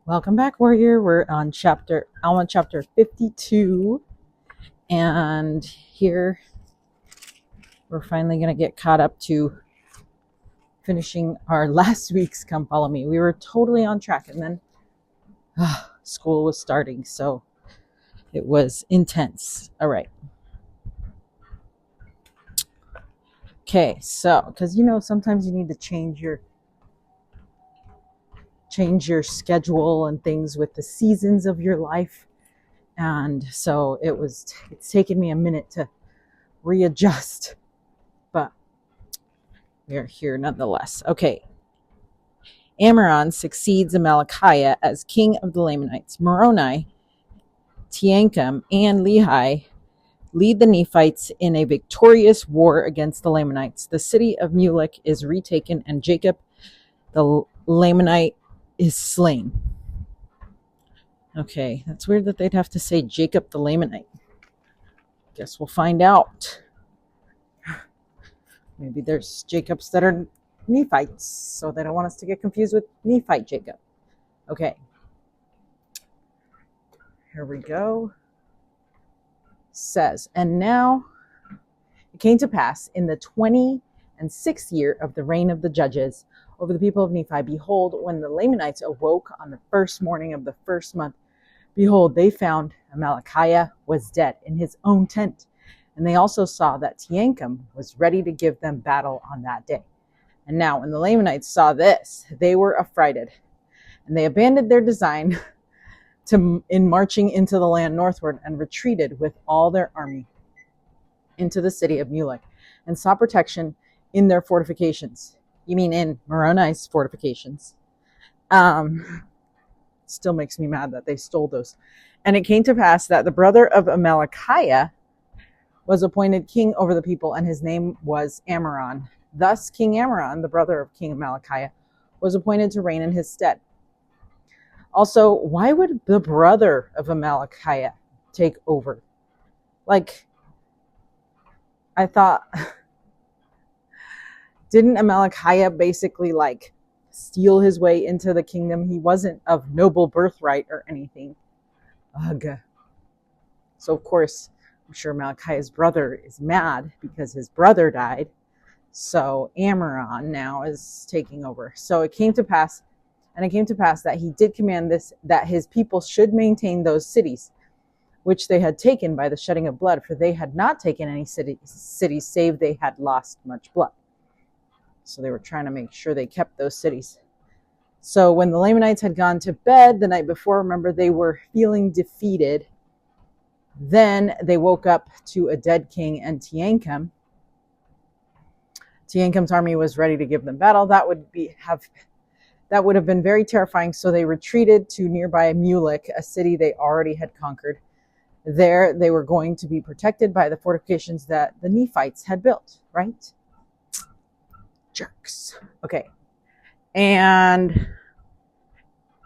Welcome back, warrior. We're on Alma chapter 52, and here we're finally going to get caught up to finishing our last week's Come Follow Me. We were totally on track, and then school was starting, so it was intense. All right. Okay, so because sometimes you need to change your schedule and things with the seasons of your life. And so it's taken me a minute to readjust, but we're here nonetheless. Okay. Amram succeeds Amalickiah as king of the Lamanites. Moroni, Teancum, and Lehi lead the Nephites in a victorious war against the Lamanites. The city of Mulek is retaken, and Jacob the Lamanite is slain. Okay, that's weird that they'd have to say Jacob the Lamanite. Guess we'll find out. Maybe there's Jacobs that are Nephites, so they don't want us to get confused with Nephite Jacob. Okay. Here we go. Says, and now it came to pass in the 26th year of the reign of the judges over the people of Nephi, behold, when the Lamanites awoke on the first morning of the first month, behold, they found Amalickiah was dead in his own tent. And they also saw that Teancum was ready to give them battle on that day. And now when the Lamanites saw this, they were affrighted, and they abandoned their design in marching into the land northward, and retreated with all their army into the city of Mulek, and sought protection in their fortifications. You mean in Moroni's fortifications? Still makes me mad that they stole those. And it came to pass that the brother of Amalickiah was appointed king over the people, and his name was Amram. Thus King Amram, the brother of King Amalickiah, was appointed to reign in his stead. Also, why would the brother of Amalickiah take over? I thought, didn't Amalickiah basically steal his way into the kingdom? He wasn't of noble birthright or anything. Ugh. So of course, I'm sure Amalickiah's brother is mad because his brother died. So Amram now is taking over. So it came to pass that he did command this, that his people should maintain those cities which they had taken by the shedding of blood, for they had not taken any cities save they had lost much blood. So they were trying to make sure they kept those cities. So when the Lamanites had gone to bed the night before, remember, they were feeling defeated. Then they woke up to a dead king and Teancum's army was ready to give them battle. That would have been very terrifying. So they retreated to nearby Mulek, a city they already had conquered. There they were going to be protected by the fortifications that the Nephites had built, right? Jerks. Okay. And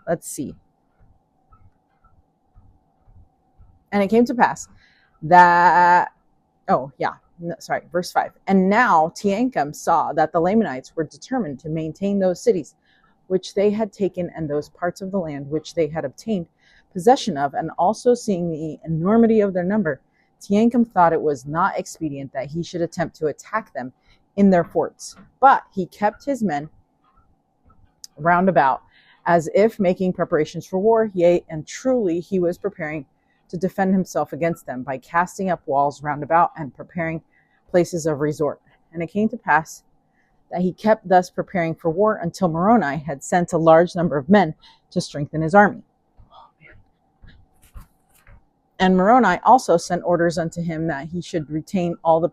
let's see. And it came to pass that, verse 5. And now Teancum saw that the Lamanites were determined to maintain those cities which they had taken, and those parts of the land which they had obtained possession of, and also seeing the enormity of their number, Teancum thought it was not expedient that he should attempt to attack them in their forts. But he kept his men round about, as if making preparations for war, yea, and truly he was preparing to defend himself against them by casting up walls round about and preparing places of resort. And it came to pass that he kept thus preparing for war until Moroni had sent a large number of men to strengthen his army. And Moroni also sent orders unto him that he should retain all the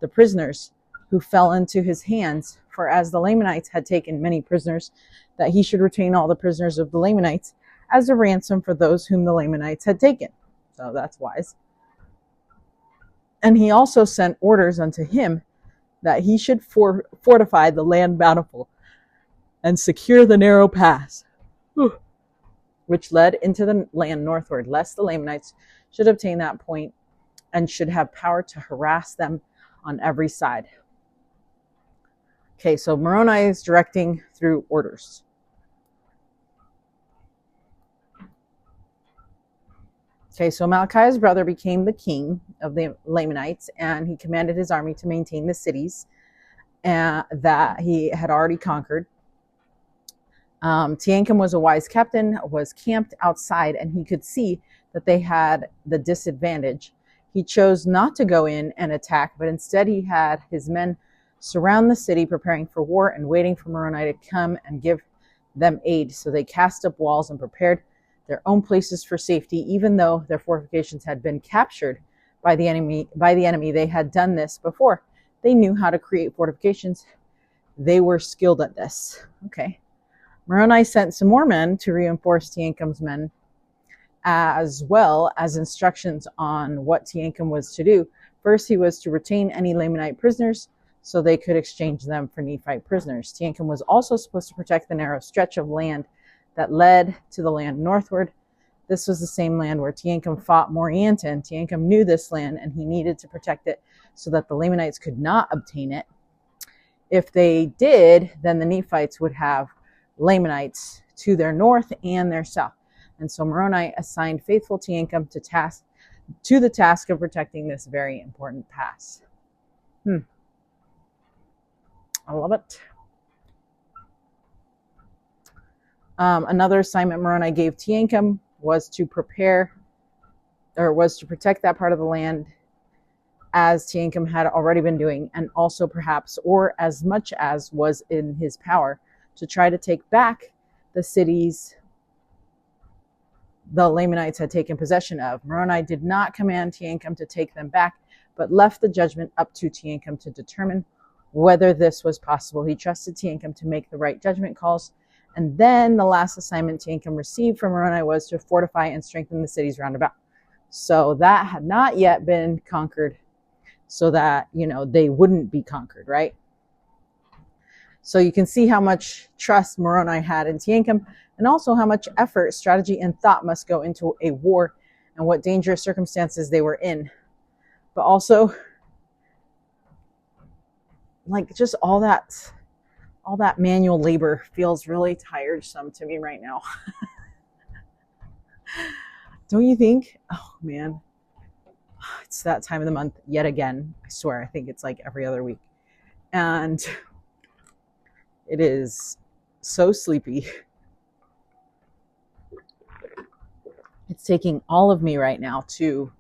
prisoners who fell into his hands, for as the Lamanites had taken many prisoners, that he should retain all the prisoners of the Lamanites as a ransom for those whom the Lamanites had taken. So that's wise. And he also sent orders unto him that he should fortify the land bountiful and secure the narrow pass, which led into the land northward, lest the Lamanites should obtain that point and should have power to harass them on every side. Okay, so Moroni is directing through orders. Okay, so Malachi's brother became the king of the Lamanites, and he commanded his army to maintain the cities that he had already conquered. Teancum was a wise captain, was camped outside, and he could see that they had the disadvantage. He chose not to go in and attack, but instead he had his men surround the city, preparing for war and waiting for Moroni to come and give them aid. So they cast up walls and prepared their own places for safety, even though their fortifications had been captured by the enemy. They had done this before. They knew how to create fortifications. They were skilled at this. Okay. Moroni sent some more men to reinforce Teancum's men, as well as instructions on what Teancum was to do. First, he was to retain any Lamanite prisoners so they could exchange them for Nephite prisoners. Teancum was also supposed to protect the narrow stretch of land that led to the land northward. This was the same land where Teancum fought Morianton. Teancum knew this land, and he needed to protect it so that the Lamanites could not obtain it. If they did, then the Nephites would have Lamanites to their north and their south. And so Moroni assigned faithful Teancum to the task of protecting this very important pass. I love it. Another assignment Moroni gave Teancum was to protect that part of the land, as Teancum had already been doing, and also perhaps, or as much as was in his power, to try to take back the cities the Lamanites had taken possession of. Moroni did not command Teancum to take them back, but left the judgment up to Teancum to determine whether this was possible. He trusted Teancum to make the right judgment calls. And then the last assignment Teancum received from Moroni was to fortify and strengthen the cities round about. So that had not yet been conquered, so that, they wouldn't be conquered, right? So you can see how much trust Moroni had in Teancum, and also how much effort, strategy, and thought must go into a war, and what dangerous circumstances they were in. But also, just all that manual labor feels really tiresome to me right now. Don't you think? Oh man, it's that time of the month yet again. I swear, I think it's like every other week. And it is so sleepy. It's taking all of me right now to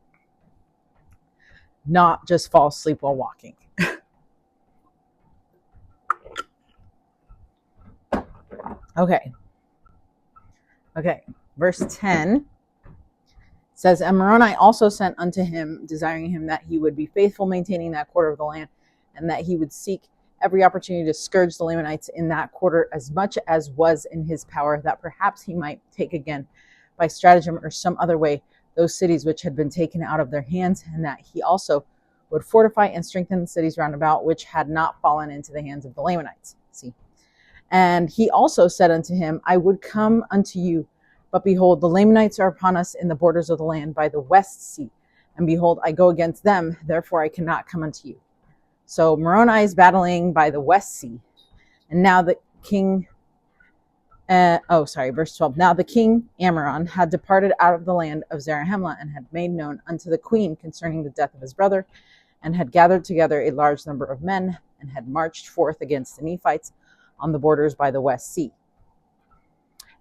not just fall asleep while walking. Okay, verse 10 says, and Moroni also sent unto him, desiring him that he would be faithful, maintaining that quarter of the land, and that he would seek every opportunity to scourge the Lamanites in that quarter as much as was in his power, that perhaps he might take again by stratagem or some other way those cities which had been taken out of their hands, and that he also would fortify and strengthen the cities round about, which had not fallen into the hands of the Lamanites. See. And he also said unto him, I would come unto you, but behold, the Lamanites are upon us in the borders of the land by the west sea. And behold, I go against them, therefore I cannot come unto you. So Moroni is battling by the west sea. And now the king, verse 12. Now the king, Ammoron, had departed out of the land of Zarahemla, and had made known unto the queen concerning the death of his brother, and had gathered together a large number of men, and had marched forth against the Nephites on the borders by the west sea.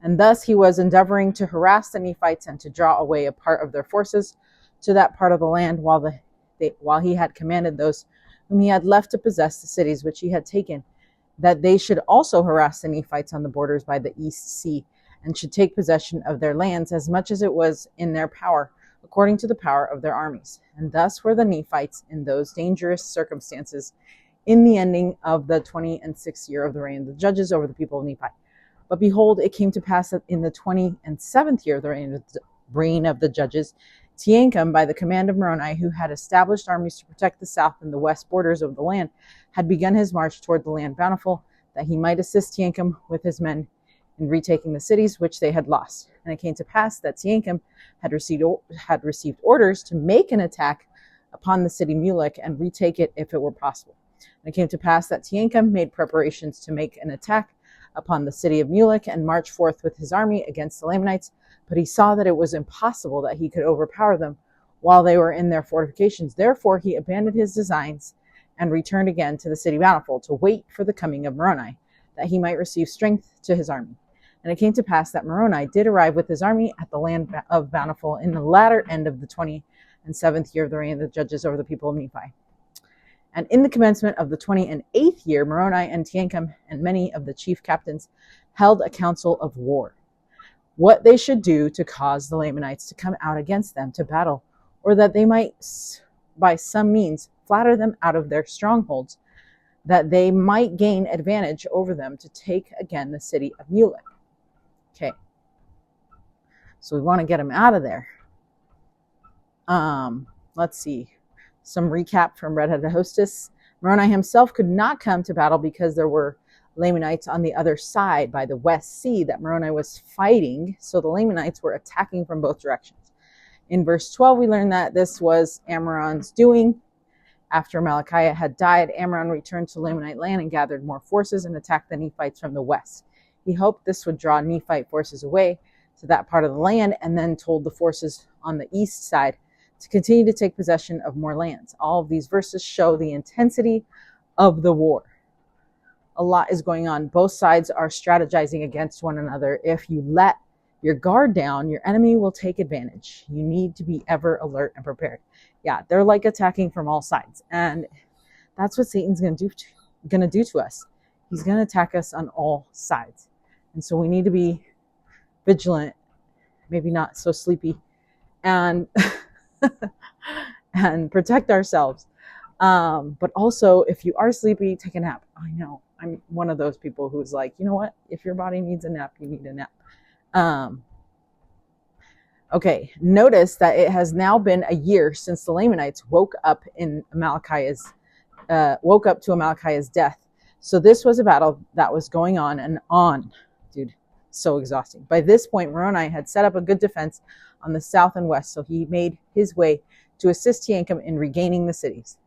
And thus he was endeavoring to harass the Nephites and to draw away a part of their forces to that part of the land, while he had commanded those whom he had left to possess the cities which he had taken, that they should also harass the Nephites on the borders by the east sea, and should take possession of their lands as much as it was in their power, according to the power of their armies. And thus were the Nephites in those dangerous circumstances in the ending of the 26th year of the reign of the judges over the people of Nephi. But behold, it came to pass that in the 27th year of the reign of the judges, Teancum, by the command of Moroni, who had established armies to protect the south and the west borders of the land, had begun his march toward the land bountiful, that he might assist Teancum with his men in retaking the cities which they had lost. And it came to pass that Teancum had received orders to make an attack upon the city Mulek and retake it if it were possible. And it came to pass that Teancum made preparations to make an attack upon the city of Mulek and marched forth with his army against the Lamanites. But he saw that it was impossible that he could overpower them while they were in their fortifications. Therefore, he abandoned his designs and returned again to the city bountiful to wait for the coming of Moroni, that he might receive strength to his army. And it came to pass that Moroni did arrive with his army at the land of Bountiful in the latter end of the 27th year of the reign of the judges over the people of Nephi. And in the commencement of the 28th year, Moroni and Teancum and many of the chief captains held a council of war, what they should do to cause the Lamanites to come out against them to battle, or that they might by some means flatter them out of their strongholds, that they might gain advantage over them to take again the city of Mulek. Okay, so we want to get them out of there. Let's see. Some recap from Redheaded Hostess. Moroni himself could not come to battle because there were Lamanites on the other side by the West Sea that Moroni was fighting, so the Lamanites were attacking from both directions. In verse 12, we learn that this was Amram's doing. After Malachiah had died, Amram returned to Lamanite land and gathered more forces and attacked the Nephites from the west. He hoped this would draw Nephite forces away to that part of the land, and then told the forces on the east side to continue to take possession of more lands. All of these verses show the intensity of the war. A lot is going on. Both sides are strategizing against one another. If you let your guard down, your enemy will take advantage. You need to be ever alert and prepared. Yeah, they're like attacking from all sides, and that's what Satan's going to do to us. He's going to attack us on all sides, and so we need to be vigilant, maybe not so sleepy, and and protect ourselves. But also, if you are sleepy, take a nap. I know I'm one of those people who's like, you know what? If your body needs a nap, you need a nap. Okay, notice that it has now been a year since the Lamanites woke up to Malachiah's death. So this was a battle that was going on and on. Dude, so exhausting. By this point, Moroni had set up a good defense on the south and west, so he made his way to assist Teancum in regaining the cities.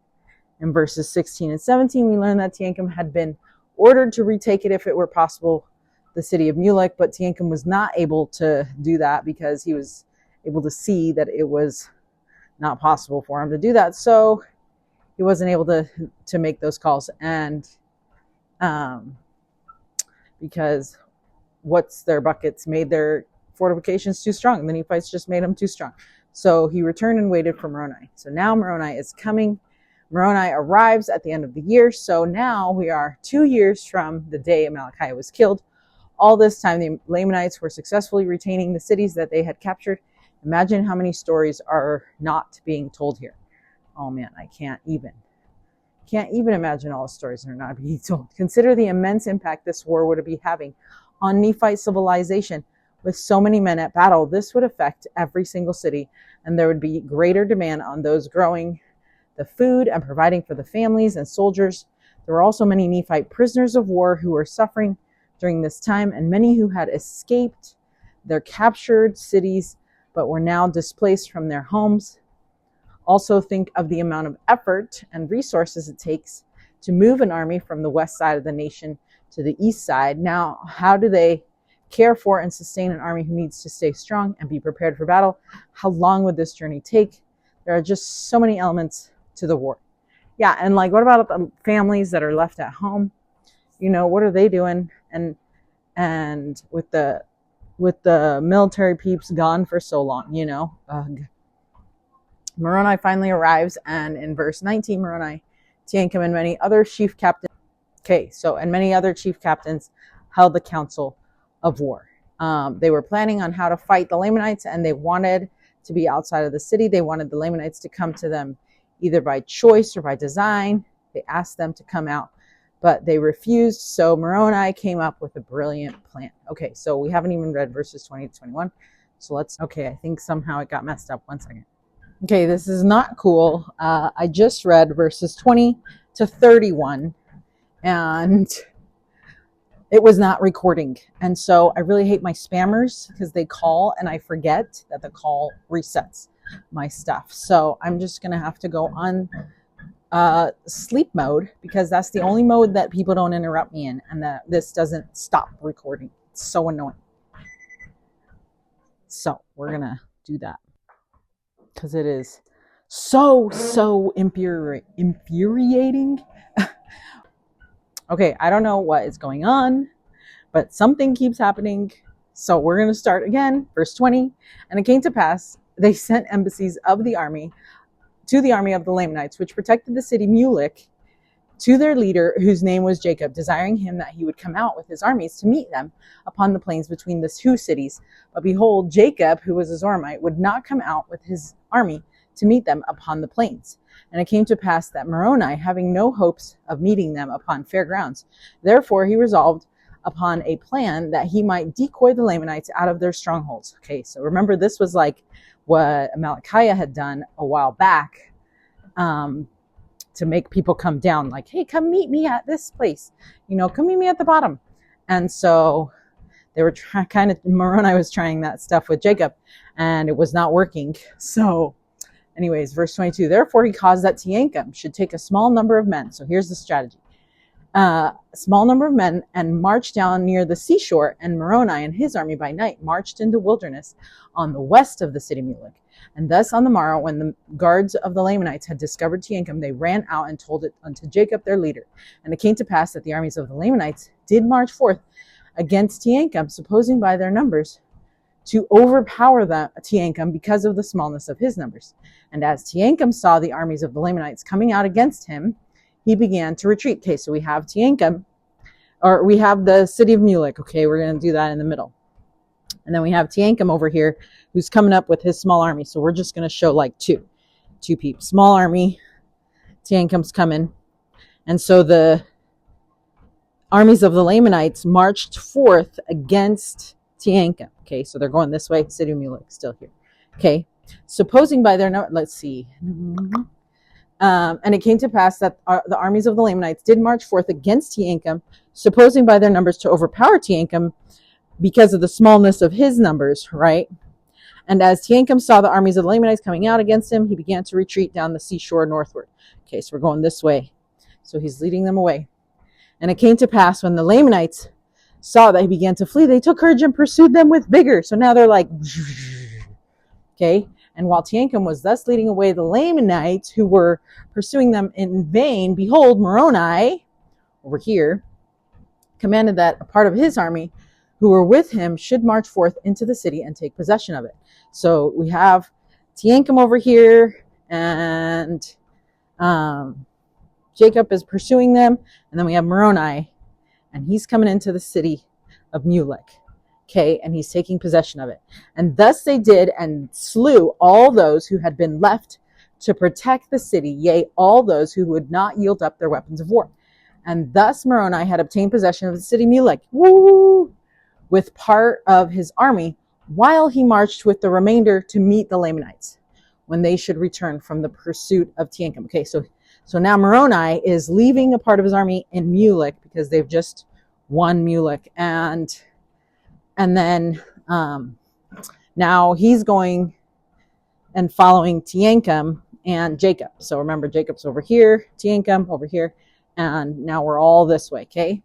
In verses 16 and 17, we learn that Teancum had been ordered to retake it if it were possible, the city of Mulek, but Teancum was not able to do that because he was able to see that it was not possible for him to do that. So he wasn't able to make those calls. And because what's their buckets made their fortifications too strong. The Nephites just made them too strong. So he returned and waited for Moroni. So now Moroni is coming. Moroni arrives at the end of the year. So now we are 2 years from the day Malachiah was killed. All this time, the Lamanites were successfully retaining the cities that they had captured. Imagine how many stories are not being told here. Oh man, I can't even imagine all the stories that are not being told. Consider the immense impact this war would be having on Nephite civilization. With so many men at battle, this would affect every single city, and there would be greater demand on those growing the food and providing for the families and soldiers. There were also many Nephite prisoners of war who were suffering during this time, and many who had escaped their captured cities but were now displaced from their homes. Also think of the amount of effort and resources it takes to move an army from the west side of the nation to the east side. Now, how do they care for and sustain an army who needs to stay strong and be prepared for battle? How long would this journey take? There are just so many elements to the war. Yeah, and like, what about the families that are left at home? You know, what are they doing? And with the military peeps gone for so long, you know. Moroni finally arrives, and in verse 19, Moroni, Teancum, and many other chief captains. Okay, so and many other chief captains held the council of war. They were planning on how to fight the Lamanites, and they wanted to be outside of the city. They wanted the Lamanites to come to them either by choice or by design. They asked them to come out, but they refused. So Moroni came up with a brilliant plan. Okay, so we haven't even read verses 20 to 21. So I think somehow it got messed up. 1 second. Okay, this is not cool. I just read verses 20 to 31, and it was not recording. And so I really hate my spammers because they call and I forget that the call resets my stuff. So I'm just going to have to go sleep mode, because that's the only mode that people don't interrupt me in, and that this doesn't stop recording. It's so annoying. So we're gonna do that because it is so infuriating. Okay, I don't know what is going on, but something keeps happening. So we're going to start again, verse 20. And it came to pass, they sent embassies of the army to the army of the Lamanites, which protected the city Mulek, to their leader, whose name was Jacob, desiring him that he would come out with his armies to meet them upon the plains between the two cities. But behold, Jacob, who was a Zoramite, would not come out with his army to meet them upon the plains. And it came to pass that Moroni, having no hopes of meeting them upon fair grounds, therefore he resolved upon a plan that he might decoy the Lamanites out of their strongholds. Okay, so remember, this was like what Amalickiah had done a while back, to make people come down, like, hey, come meet me at this place, come meet me at the bottom. And so they were Moroni was trying that stuff with Jacob, and it was not working. So anyways, verse 22, therefore he caused that Teancum should take a small number of men. So here's the strategy. A small number of men, and marched down near the seashore, and Moroni and his army by night marched into wilderness on the west of the city Mulek. And thus on the morrow, when the guards of the Lamanites had discovered Teancum, they ran out and told it unto Jacob their leader. And it came to pass that the armies of the Lamanites did march forth against Teancum, supposing by their numbers to overpower Teancum because of the smallness of his numbers. And as Teancum saw the armies of the Lamanites coming out against him, he began to retreat. Okay, so we have Teancum, or we have the city of Mulek. Okay, we're going to do that in the middle. And then we have Teancum over here, who's coming up with his small army. So we're just going to show like two people. Small army, Teancum's coming. And so the armies of the Lamanites marched forth against Teancum. Okay, so they're going this way. City of Mulek still here. Okay, supposing by their number, let's see. And it came to pass that the armies of the Lamanites did march forth against Teancum, supposing by their numbers to overpower Teancum because of the smallness of his numbers, right? And as Teancum saw the armies of the Lamanites coming out against him, he began to retreat down the seashore northward. Okay, so we're going this way. So he's leading them away. And it came to pass when the Lamanites saw that he began to flee, they took courage and pursued them with vigor. So now they're like, okay. And while Teancum was thus leading away the Lamanites who were pursuing them in vain, behold, Moroni, over here, commanded that a part of his army who were with him should march forth into the city and take possession of it. So we have Teancum over here, and Jacob is pursuing them. And then we have Moroni, and he's coming into the city of Mulek. Okay, and he's taking possession of it. And thus they did, and slew all those who had been left to protect the city, yea, all those who would not yield up their weapons of war. And thus Moroni had obtained possession of the city Mulek, with part of his army, while he marched with the remainder to meet the Lamanites when they should return from the pursuit of Teancum. Okay, so now Moroni is leaving a part of his army in Mulek because they've just won Mulek, and then now he's going and following Teancum and Jacob. So remember, Jacob's over here, Teancum over here, and now we're all this way, okay?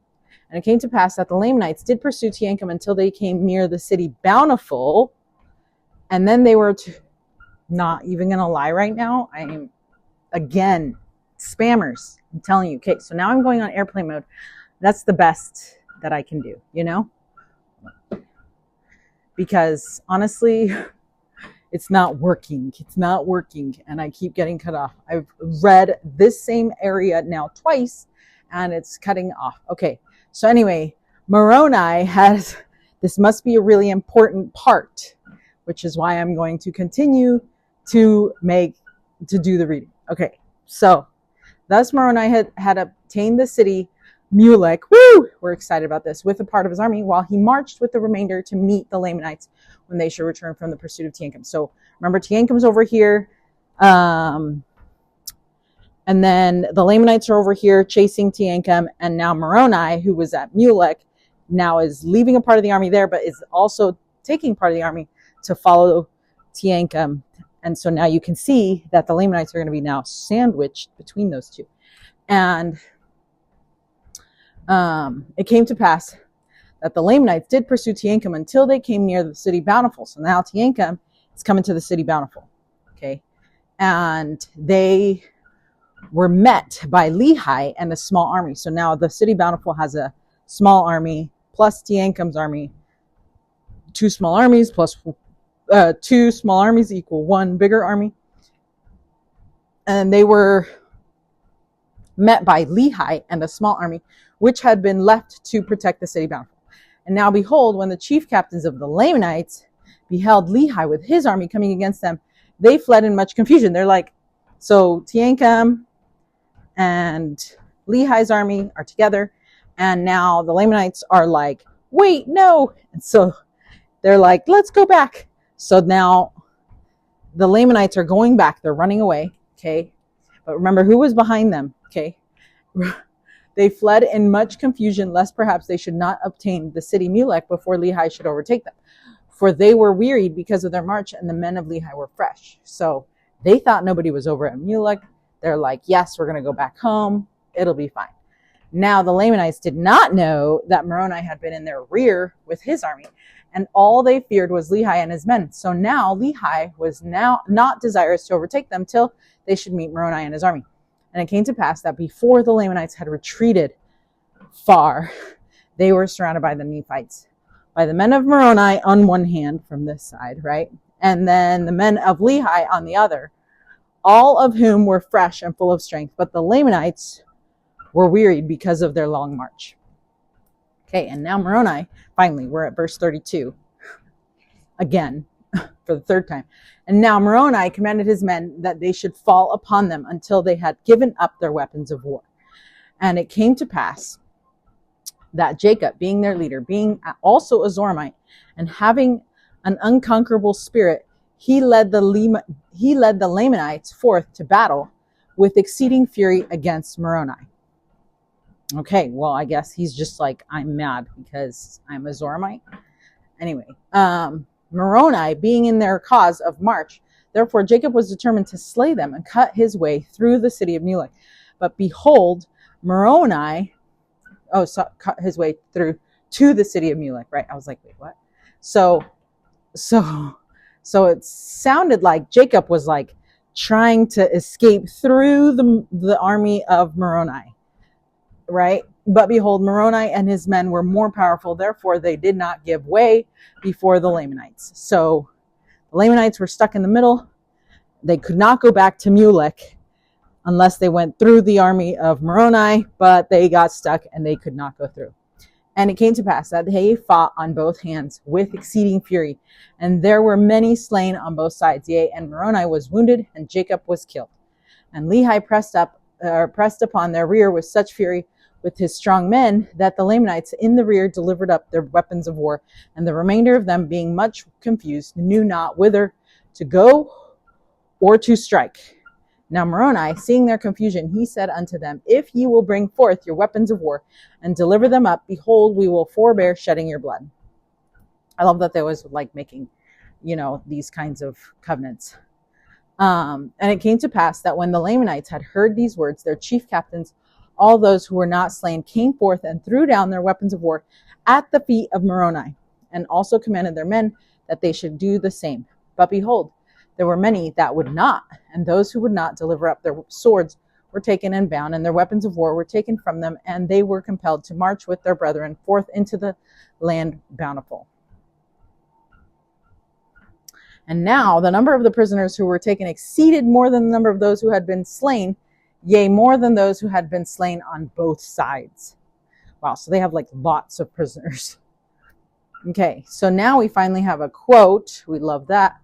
And it came to pass that the Lamanites did pursue Teancum until they came near the city Bountiful, and then they were not even going to lie right now. I am, again, spammers. I'm telling you. Okay, so now I'm going on airplane mode. That's the best that I can do, because honestly, it's not working. It's not working, and I keep getting cut off. I've read this same area now twice, and it's cutting off. Okay, so anyway, Moroni has, this must be a really important part, which is why I'm going to continue to do the reading. Okay, so thus Moroni had obtained the city Mulek, we're excited about this, with a part of his army, while he marched with the remainder to meet the Lamanites when they should return from the pursuit of Teancum. So remember, Teancum's over here, and then the Lamanites are over here chasing Teancum, and now Moroni, who was at Mulek, now is leaving a part of the army there, but is also taking part of the army to follow Teancum And so now you can see that the Lamanites are going to be now sandwiched between those two. And it came to pass that the Lamanites did pursue Teancum until they came near the city Bountiful. So now Teancum is coming to the city Bountiful. Okay. And they were met by Lehi and a small army. So now the city Bountiful has a small army plus Teancum's army. Two small armies plus two small armies equal one bigger army. And they were met by Lehi and a small army, which had been left to protect the city Bountiful. And now behold, when the chief captains of the Lamanites beheld Lehi with his army coming against them, they fled in much confusion. They're like, so Teancum and Lehi's army are together, and now the Lamanites are like, wait, no. And so they're like, let's go back. So now the Lamanites are going back. They're running away. Okay. But remember who was behind them. Okay. They fled in much confusion, lest perhaps they should not obtain the city Mulek before Lehi should overtake them. For they were wearied because of their march, and the men of Lehi were fresh. So they thought nobody was over at Mulek. They're like, yes, we're going to go back home. It'll be fine. Now the Lamanites did not know that Moroni had been in their rear with his army, and all they feared was Lehi and his men. So now Lehi was now not desirous to overtake them till they should meet Moroni and his army. And it came to pass that before the Lamanites had retreated far, they were surrounded by the Nephites, by the men of Moroni on one hand from this side, right? And then the men of Lehi on the other, all of whom were fresh and full of strength. But the Lamanites were wearied because of their long march. Okay, and now Moroni, finally, we're at verse 32. Again, for the third time. And now Moroni commanded his men that they should fall upon them until they had given up their weapons of war. And it came to pass that Jacob, being their leader, being also a Zoramite, and having an unconquerable spirit, he led the Lamanites forth to battle with exceeding fury against Moroni. Okay, well, I guess he's just like, I'm mad because I'm a Zoramite. Anyway, Moroni being in their cause of march, therefore Jacob was determined to slay them and cut his way through the city of Mulek. But behold, Moroni, cut his way through to the city of Mulek, right? I was like, wait, what? So it sounded like Jacob was like trying to escape through the army of Moroni, right? But behold, Moroni and his men were more powerful, therefore they did not give way before the Lamanites. So the Lamanites were stuck in the middle. They could not go back to Mulek unless they went through the army of Moroni, but they got stuck and they could not go through. And it came to pass that they fought on both hands with exceeding fury, and there were many slain on both sides. Yea, and Moroni was wounded, and Jacob was killed. And Lehi pressed upon their rear with such fury with his strong men, that the Lamanites in the rear delivered up their weapons of war, and the remainder of them, being much confused, knew not whither to go or to strike. Now Moroni, seeing their confusion, he said unto them, if ye will bring forth your weapons of war and deliver them up, behold, we will forbear shedding your blood. I love that they was like making, these kinds of covenants. And it came to pass that when the Lamanites had heard these words, their chief captains, all those who were not slain, came forth and threw down their weapons of war at the feet of Moroni, and also commanded their men that they should do the same. But behold, there were many that would not, and those who would not deliver up their swords were taken and bound, and their weapons of war were taken from them, and they were compelled to march with their brethren forth into the land Bountiful. And now the number of the prisoners who were taken exceeded more than the number of those who had been slain, yea, more than those who had been slain on both sides. Wow, so they have like lots of prisoners. Okay, so now we finally have a quote. We love that.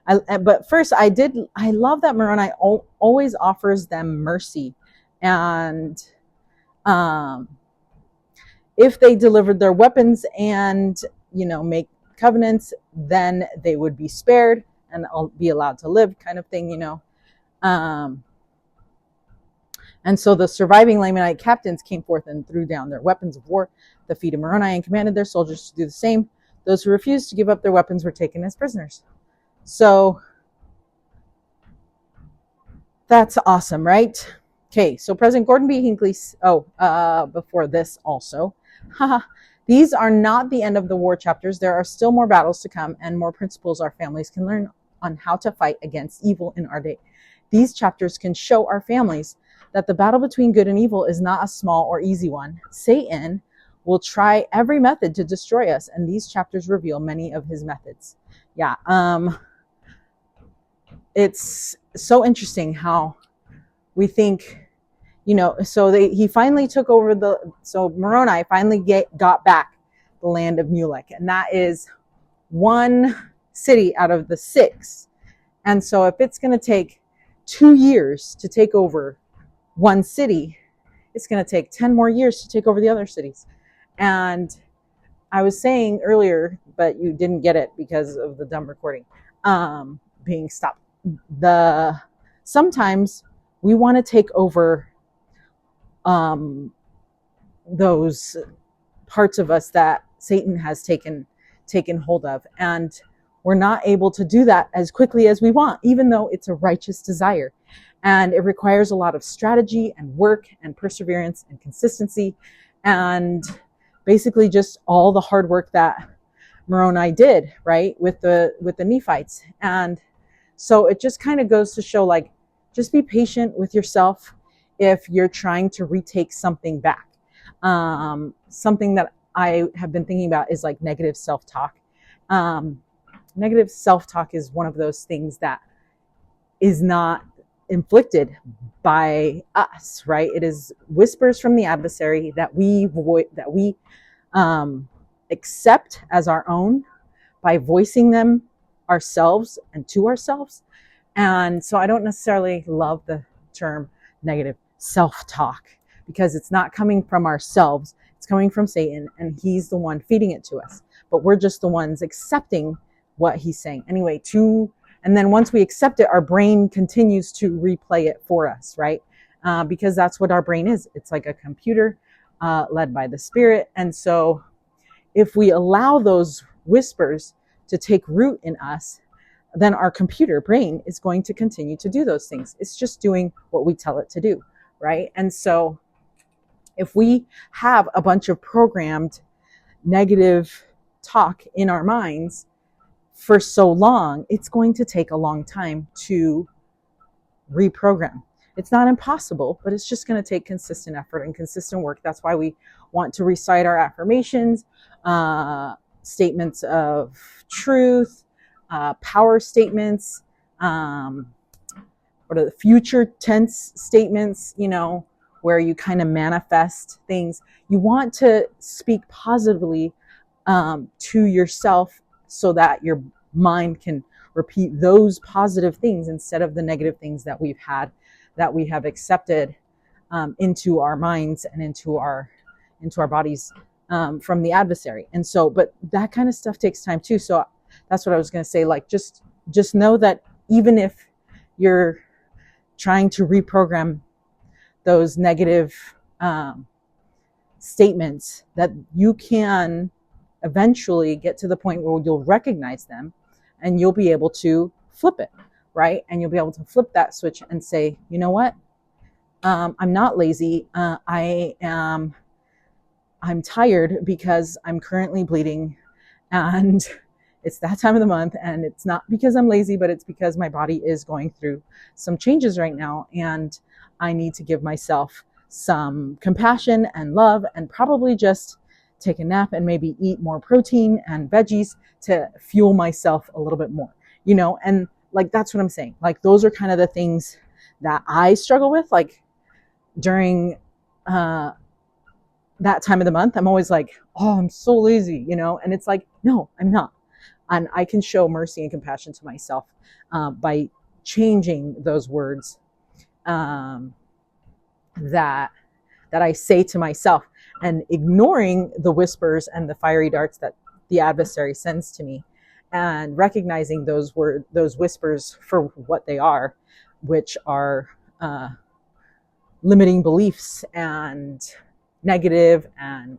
But first, I love that Moroni always offers them mercy. And if they delivered their weapons and, make covenants, then they would be spared and be allowed to live, kind of thing, And so the surviving Lamanite captains came forth and threw down their weapons of war at the feet of Moroni and commanded their soldiers to do the same. Those who refused to give up their weapons were taken as prisoners. So that's awesome, right? Okay, so President Gordon B. Hinckley, before this also, these are not the end of the war chapters. There are still more battles to come and more principles our families can learn on how to fight against evil in our day. These chapters can show our families that the battle between good and evil is not a small or easy one. Satan will try every method to destroy us, and these chapters reveal many of his methods. Yeah, it's so interesting how we think, so he finally took over so Moroni finally got back the land of Mulek, and that is one city out of the 6. And so if it's going to take 2 years to take over one city, it's going to take 10 more years to take over the other cities. And I was saying earlier, but you didn't get it because of the dumb recording being stopped. Sometimes we want to take over those parts of us that Satan has taken hold of, and we're not able to do that as quickly as we want, even though it's a righteous desire. And it requires a lot of strategy and work and perseverance and consistency, and basically just all the hard work that Moroni did, right, with the Nephites. And so it just kind of goes to show, like, just be patient with yourself if you're trying to retake something back. Something that I have been thinking about is like negative self-talk. Negative self-talk is one of those things that is not inflicted by us, right? It is whispers from the adversary that we accept as our own by voicing them ourselves and to ourselves. And so I don't necessarily love the term negative self-talk, because it's not coming from ourselves. It's coming from Satan, and he's the one feeding it to us. But we're just the ones accepting what he's saying. Anyway, and then once we accept it, our brain continues to replay it for us, right? Because that's what our brain is. It's like a computer led by the Spirit. And so if we allow those whispers to take root in us, then our computer brain is going to continue to do those things. It's just doing what we tell it to do, right? And so if we have a bunch of programmed negative talk in our minds for so long, it's going to take a long time to reprogram. It's not impossible, but it's just going to take consistent effort and consistent work. That's why we want to recite our affirmations, statements of truth, power statements, what are the future tense statements, where you kind of manifest things. You want to speak positively to yourself so that your mind can repeat those positive things instead of the negative things that we have accepted into our minds and into our bodies from the adversary. And so, but that kind of stuff takes time too. So that's what I was going to say. Like, just know that even if you're trying to reprogram those negative statements, that you can eventually get to the point where you'll recognize them and you'll be able to flip it, right? And you'll be able to flip that switch and say, you know what? I'm not lazy. I'm tired because I'm currently bleeding, and it's that time of the month, and it's not because I'm lazy, but it's because my body is going through some changes right now, and I need to give myself some compassion and love, and probably just take a nap and maybe eat more protein and veggies to fuel myself a little bit more, and like, that's what I'm saying. Like, those are kind of the things that I struggle with. Like, during that time of the month, I'm always like, oh, I'm so lazy, and it's like, no, I'm not. And I can show mercy and compassion to myself by changing those words that I say to myself, and ignoring the whispers and the fiery darts that the adversary sends to me, and recognizing those whispers for what they are, which are limiting beliefs and negative and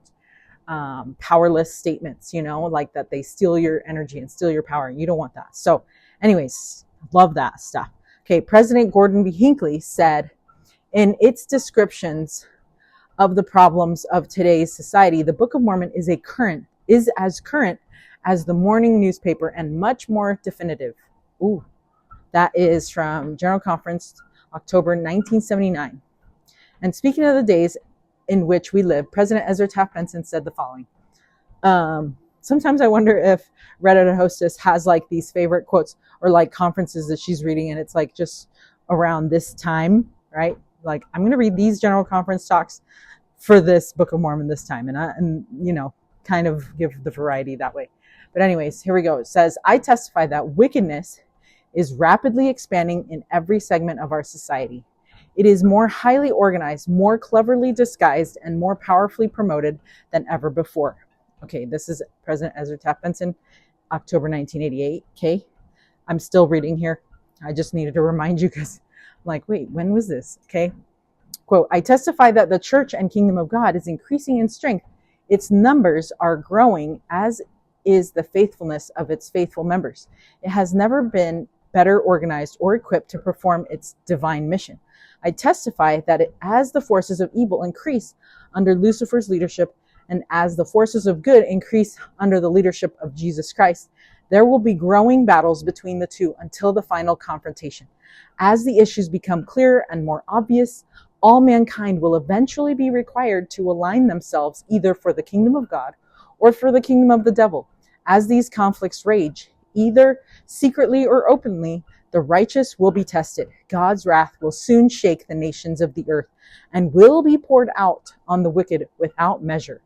powerless statements, like that they steal your energy and steal your power, and you don't want that. So Anyways, love that stuff. Okay, President Gordon B. Hinckley said, in its descriptions of the problems of today's society, the Book of Mormon is as current as the morning newspaper and much more definitive. Ooh, that is from General Conference, October 1979. And speaking of the days in which we live, President Ezra Taft Benson said the following. Sometimes I wonder if Reddit hostess has like these favorite quotes or like conferences that she's reading, and it's like just around this time, right? Like, I'm going to read these General Conference talks for this Book of Mormon this time, and you know, kind of give the variety that way. But anyways, here we go. It says, I testify that wickedness is rapidly expanding in every segment of our society. It is more highly organized, more cleverly disguised, and more powerfully promoted than ever before. Okay, this is President Ezra Taft Benson, October 1988. Okay, I'm still reading here. I just needed to remind you because I'm like, wait, when was this? Okay, quote, I testify that the church and kingdom of God is increasing in strength. Its numbers are growing, as is the faithfulness of its faithful members. It has never been better organized or equipped to perform its divine mission. I testify that as the forces of evil increase under Lucifer's leadership, and as the forces of good increase under the leadership of Jesus Christ, there will be growing battles between the two until the final confrontation. As the issues become clearer and more obvious, all mankind will eventually be required to align themselves either for the kingdom of God or for the kingdom of the devil. As these conflicts rage, either secretly or openly, the righteous will be tested. God's wrath will soon shake the nations of the earth and will be poured out on the wicked without measure.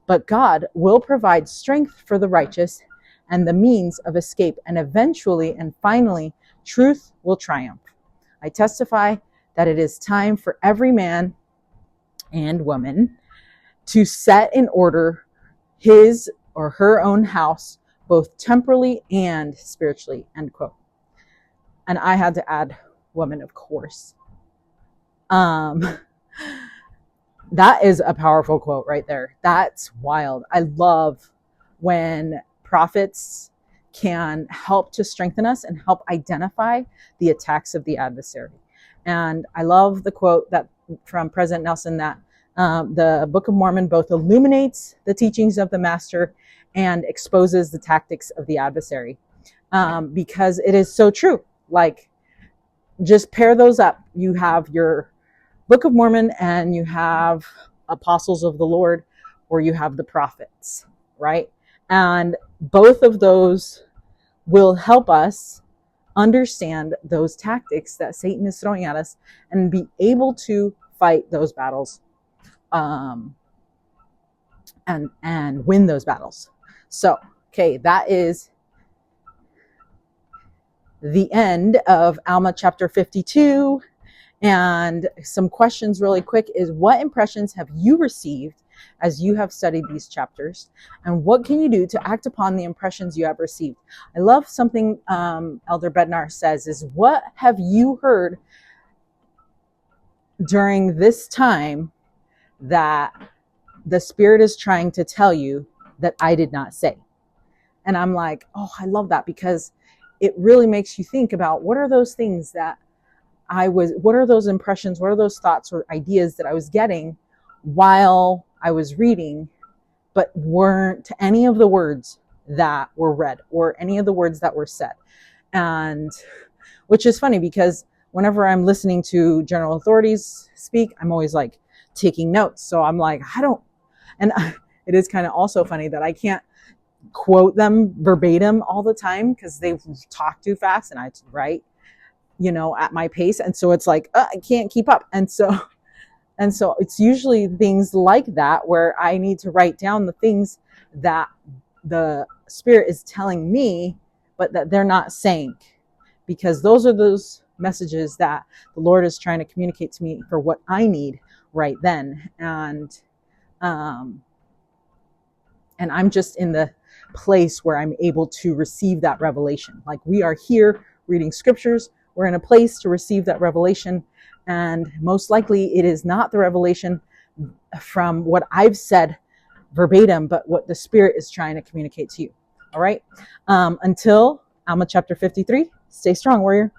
But God will provide strength for the righteous and the means of escape, and eventually and finally, truth will triumph. I testify that it is time for every man and woman to set in order his or her own house, both temporally and spiritually, end quote. And I had to add woman, of course. That is a powerful quote right there. That's wild. I love when prophets can help to strengthen us and help identify the attacks of the adversary. And I love the quote that from President Nelson that the Book of Mormon both illuminates the teachings of the master and exposes the tactics of the adversary, because it is so true. Like, just pair those up. You have your Book of Mormon and you have apostles of the Lord, or you have the prophets, right? And both of those will help us understand those tactics that Satan is throwing at us and be able to fight those battles, and win those battles. So, okay, that is the end of Alma chapter 52. And some questions really quick is, what impressions have you received as you have studied these chapters? And what can you do to act upon the impressions you have received? I love something Elder Bednar says is, what have you heard during this time that the Spirit is trying to tell you that I did not say? And I'm like, oh, I love that, because it really makes you think about what are those things that what are those impressions, what are those thoughts or ideas that I was getting while I was reading, but weren't any of the words that were read or any of the words that were said. And which is funny, because whenever I'm listening to general authorities speak, I'm always like taking notes. So I'm like, it is kind of also funny that I can't quote them verbatim all the time because they talk too fast and I write, at my pace. And so it's like, I can't keep up. And so it's usually things like that where I need to write down the things that the Spirit is telling me, but that they're not saying, because those are those messages that the Lord is trying to communicate to me for what I need right then. And I'm just in the place where I'm able to receive that revelation. Like, we are here reading scriptures. We're in a place to receive that revelation. And most likely it is not the revelation from what I've said verbatim, but what the Spirit is trying to communicate to you. All right. Until Alma chapter 53, Stay strong, warrior.